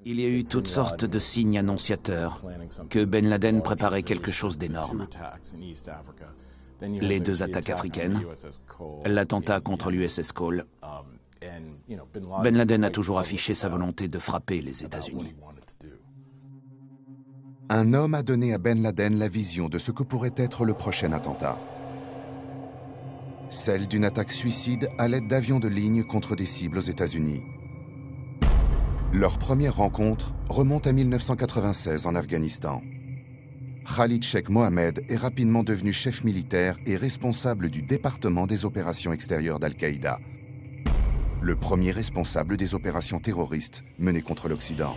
Il y a eu toutes sortes de signes annonciateurs que Ben Laden préparait quelque chose d'énorme. Les 2 attaques africaines, l'attentat contre l'USS Cole. Ben Laden a toujours affiché sa volonté de frapper les États-Unis. Un homme a donné à Ben Laden la vision de ce que pourrait être le prochain attentat. Celle d'une attaque suicide à l'aide d'avions de ligne contre des cibles aux États-Unis. Leur première rencontre remonte à 1996 en Afghanistan. Khalid Sheikh Mohammed est rapidement devenu chef militaire et responsable du département des opérations extérieures d'Al-Qaïda, le premier responsable des opérations terroristes menées contre l'Occident.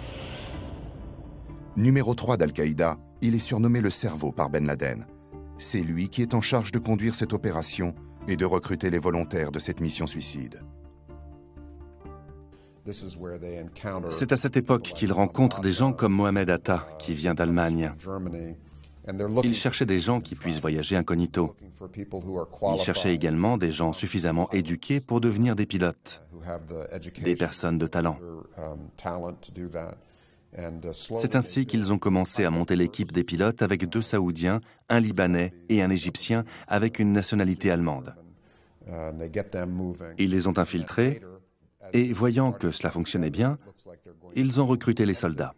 Numéro 3 d'Al-Qaïda, il est surnommé le cerveau par Ben Laden. C'est lui qui est en charge de conduire cette opération et de recruter les volontaires de cette mission suicide. C'est à cette époque qu'il rencontre des gens comme Mohamed Atta, qui vient d'Allemagne. Il cherchait des gens qui puissent voyager incognito. Il cherchait également des gens suffisamment éduqués pour devenir des pilotes, des personnes de talent. C'est ainsi qu'ils ont commencé à monter l'équipe des pilotes avec 2 Saoudiens, un Libanais et un Égyptien avec une nationalité allemande. Ils les ont infiltrés et, voyant que cela fonctionnait bien, ils ont recruté les soldats.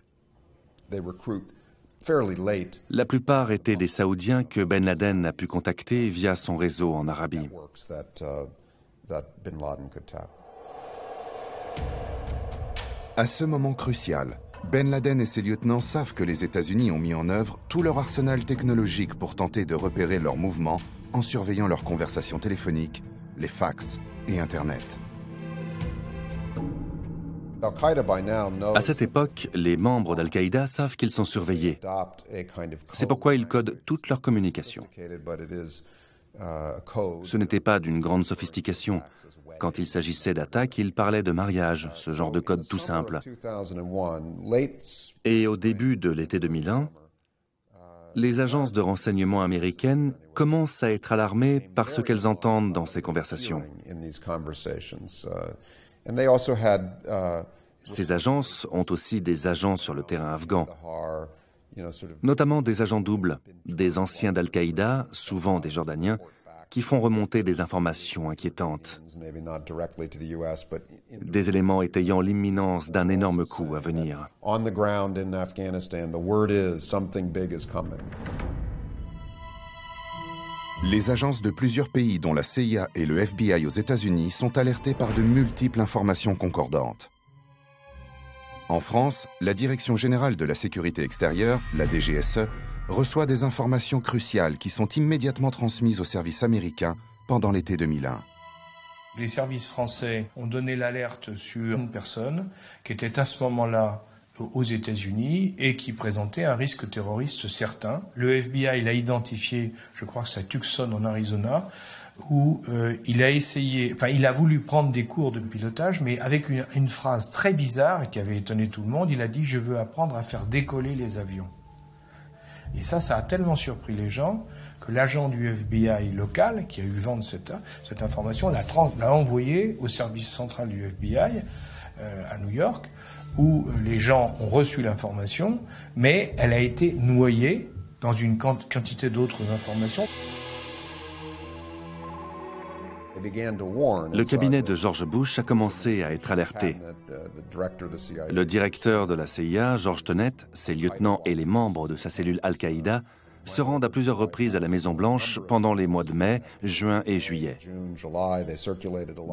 La plupart étaient des Saoudiens que Ben Laden a pu contacter via son réseau en Arabie. À ce moment crucial, Ben Laden et ses lieutenants savent que les États-Unis ont mis en œuvre tout leur arsenal technologique pour tenter de repérer leurs mouvements en surveillant leurs conversations téléphoniques, les fax et Internet. À cette époque, les membres d'Al-Qaïda savent qu'ils sont surveillés. C'est pourquoi ils codent toute leur communication. Ce n'était pas d'une grande sophistication. Quand il s'agissait d'attaques, ils parlaient de mariage, ce genre de code tout simple. Et au début de l'été 2001, les agences de renseignement américaines commencent à être alarmées par ce qu'elles entendent dans ces conversations. Ces agences ont aussi des agents sur le terrain afghan, notamment des agents doubles, des anciens d'Al-Qaïda, souvent des Jordaniens, qui font remonter des informations inquiétantes, des éléments étayant l'imminence d'un énorme coup à venir. Les agences de plusieurs pays, dont la CIA et le FBI aux États-Unis, sont alertées par de multiples informations concordantes. En France, la Direction générale de la sécurité extérieure, la DGSE, reçoit des informations cruciales qui sont immédiatement transmises aux services américains pendant l'été 2001. Les services français ont donné l'alerte sur une personne qui était à ce moment-là aux États-Unis et qui présentait un risque terroriste certain. Le FBI l'a identifié, je crois que c'est à Tucson en Arizona, où il a voulu prendre des cours de pilotage, mais avec une phrase très bizarre qui avait étonné tout le monde. Il a dit « Je veux apprendre à faire décoller les avions ». Et ça a tellement surpris les gens que l'agent du FBI local, qui a eu vent de cette information, l'a envoyé au service central du FBI à New York, où les gens ont reçu l'information, mais elle a été noyée dans une quantité d'autres informations. Le cabinet de George Bush a commencé à être alerté. Le directeur de la CIA, George Tenet, ses lieutenants et les membres de sa cellule Al-Qaïda se rendent à plusieurs reprises à la Maison-Blanche pendant les mois de mai, juin et juillet.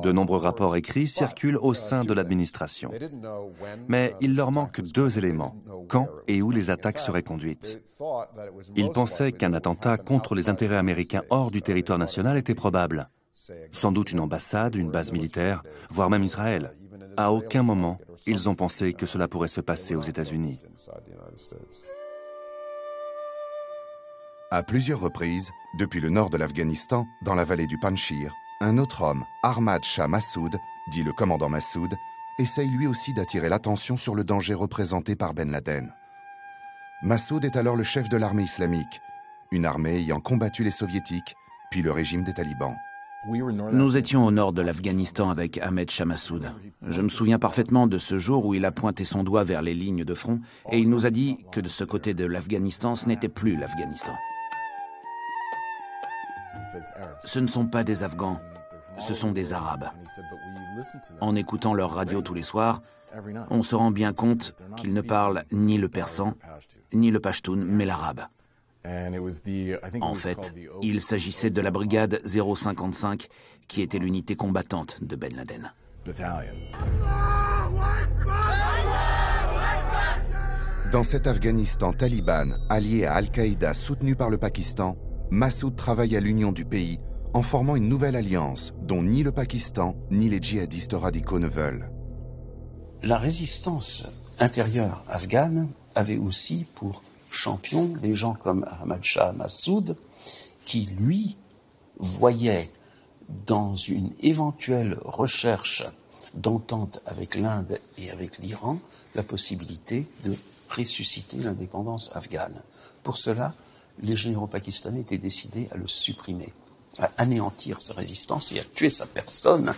De nombreux rapports écrits circulent au sein de l'administration. Mais il leur manque 2 éléments, quand et où les attaques seraient conduites. Ils pensaient qu'un attentat contre les intérêts américains hors du territoire national était probable. Sans doute une ambassade, une base militaire, voire même Israël. À aucun moment, ils ont pensé que cela pourrait se passer aux États-Unis. À plusieurs reprises, depuis le nord de l'Afghanistan, dans la vallée du Panjshir, un autre homme, Ahmad Shah Massoud, dit le commandant Massoud, essaye lui aussi d'attirer l'attention sur le danger représenté par Ben Laden. Massoud est alors le chef de l'armée islamique, une armée ayant combattu les soviétiques, puis le régime des talibans. Nous étions au nord de l'Afghanistan avec Ahmed Shah Massoud. Je me souviens parfaitement de ce jour où il a pointé son doigt vers les lignes de front et il nous a dit que de ce côté de l'Afghanistan, ce n'était plus l'Afghanistan. Ce ne sont pas des Afghans, ce sont des Arabes. En écoutant leur radio tous les soirs, on se rend bien compte qu'ils ne parlent ni le persan, ni le pachtoun, mais l'arabe. En fait, il s'agissait de la brigade 055, qui était l'unité combattante de Ben Laden. Dans cet Afghanistan taliban, allié à Al-Qaïda soutenu par le Pakistan, Massoud travaille à l'union du pays en formant une nouvelle alliance dont ni le Pakistan ni les djihadistes radicaux ne veulent. La résistance intérieure afghane avait aussi pour champion des gens comme Ahmad Shah Massoud, qui, lui, voyait dans une éventuelle recherche d'entente avec l'Inde et avec l'Iran la possibilité de ressusciter l'indépendance afghane. Pour cela, les généraux pakistanais étaient décidés à le supprimer, à anéantir sa résistance et à tuer sa personne.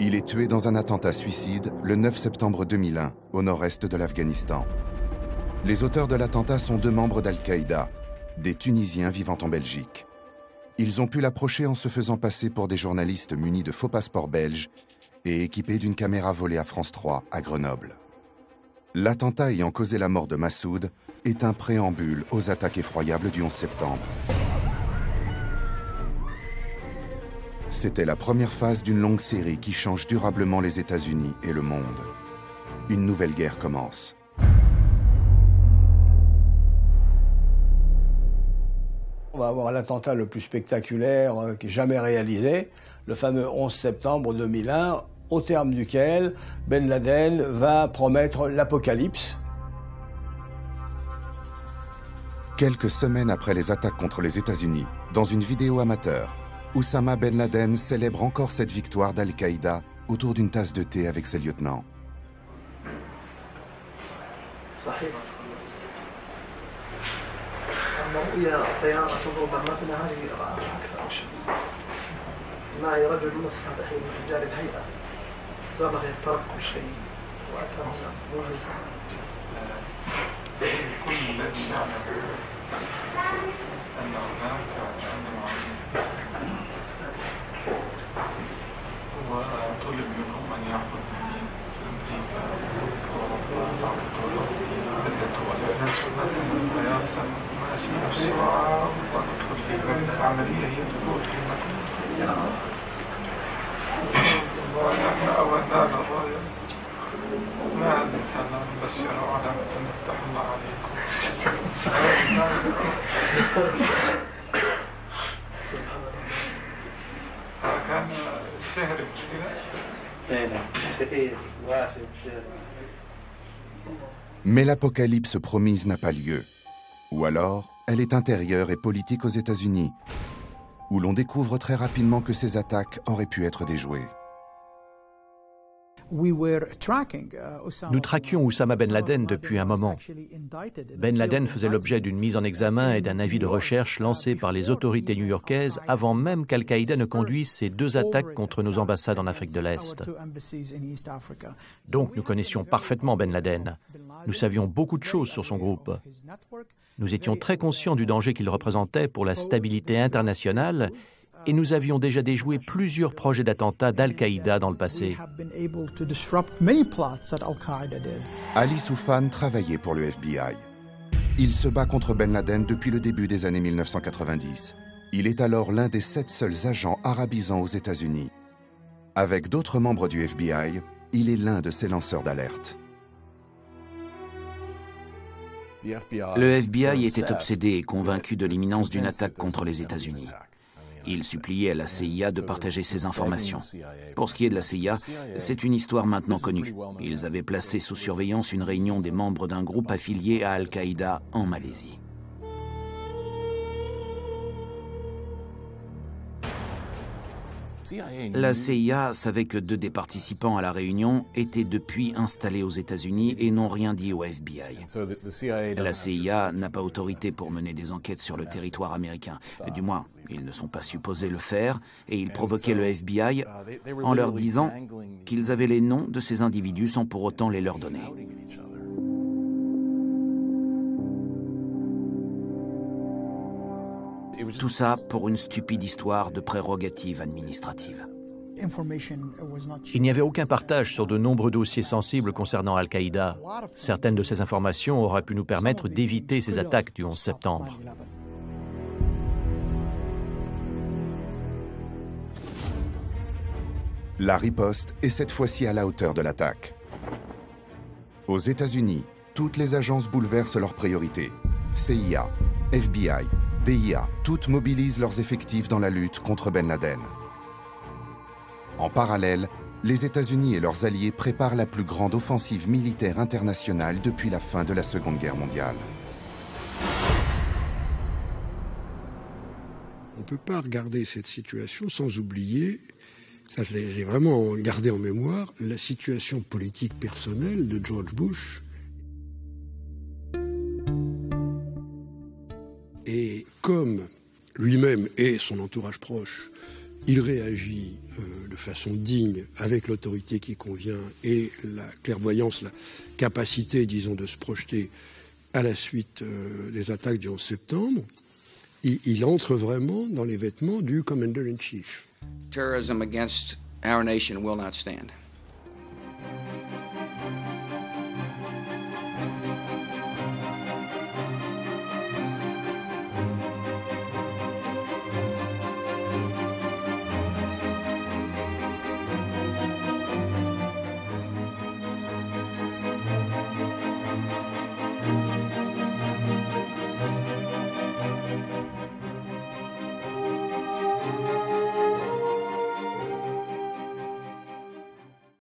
Il est tué dans un attentat suicide le 9 septembre 2001, au nord-est de l'Afghanistan. Les auteurs de l'attentat sont deux membres d'Al-Qaïda, des Tunisiens vivant en Belgique. Ils ont pu l'approcher en se faisant passer pour des journalistes munis de faux passeports belges et équipés d'une caméra volée à France 3 à Grenoble. L'attentat ayant causé la mort de Massoud est un préambule aux attaques effroyables du 11 septembre. C'était la première phase d'une longue série qui change durablement les États-Unis et le monde. Une nouvelle guerre commence. On va avoir l'attentat le plus spectaculaire qui est jamais réalisé, le fameux 11 septembre 2001, au terme duquel Ben Laden va promettre l'apocalypse. Quelques semaines après les attaques contre les États-Unis, dans une vidéo amateur, Oussama Ben Laden célèbre encore cette victoire d'Al-Qaïda autour d'une tasse de thé avec ses lieutenants. وطلب منهم أن يأخذ أمريكا وأوروبا بدأت الناس الطيار ماشي بسرعة وندخل في العملية هي دخول في المكان ونحن أولنا الراية ما الإنسان نبشر علامة نفتح الله عليكم كان الشهر Mais l'apocalypse promise n'a pas lieu. Ou alors, elle est intérieure et politique aux États-Unis, où l'on découvre très rapidement que ces attaques auraient pu être déjouées. Nous traquions Oussama Ben Laden depuis un moment. Ben Laden faisait l'objet d'une mise en examen et d'un avis de recherche lancé par les autorités new-yorkaises avant même qu'Al-Qaïda ne conduise ses deux attaques contre nos ambassades en Afrique de l'Est. Donc nous connaissions parfaitement Ben Laden. Nous savions beaucoup de choses sur son groupe. Nous étions très conscients du danger qu'il représentait pour la stabilité internationale et nous avions déjà déjoué plusieurs projets d'attentats d'Al-Qaïda dans le passé. Ali Soufan travaillait pour le FBI. Il se bat contre Ben Laden depuis le début des années 1990. Il est alors l'un des 7 seuls agents arabisants aux États-Unis. Avec d'autres membres du FBI, il est l'un de ses lanceurs d'alerte. Le FBI était obsédé et convaincu de l'imminence d'une attaque contre les États-Unis. Il suppliait à la CIA de partager ces informations. Pour ce qui est de la CIA, c'est une histoire maintenant connue. Ils avaient placé sous surveillance une réunion des membres d'un groupe affilié à Al-Qaïda en Malaisie. La CIA savait que 2 des participants à la réunion étaient depuis installés aux États-Unis et n'ont rien dit au FBI. La CIA n'a pas autorité pour mener des enquêtes sur le territoire américain. Du moins, ils ne sont pas supposés le faire et ils provoquaient le FBI en leur disant qu'ils avaient les noms de ces individus sans pour autant les leur donner. Tout ça pour une stupide histoire de prérogative administrative. Il n'y avait aucun partage sur de nombreux dossiers sensibles concernant Al-Qaïda. Certaines de ces informations auraient pu nous permettre d'éviter ces attaques du 11 septembre. La riposte est cette fois-ci à la hauteur de l'attaque. Aux États-Unis, toutes les agences bouleversent leurs priorités. CIA, FBI, DIA, toutes mobilisent leurs effectifs dans la lutte contre Ben Laden. En parallèle, les États-Unis et leurs alliés préparent la plus grande offensive militaire internationale depuis la fin de la Seconde Guerre mondiale. On ne peut pas regarder cette situation sans oublier, ça j'ai vraiment gardé en mémoire, la situation politique personnelle de George Bush. Et comme lui-même et son entourage proche, il réagit de façon digne, avec l'autorité qui convient et la clairvoyance, la capacité, disons, de se projeter à la suite des attaques du 11 septembre, il entre vraiment dans les vêtements du Commander-in-Chief. Terrorism against our nation will not stand.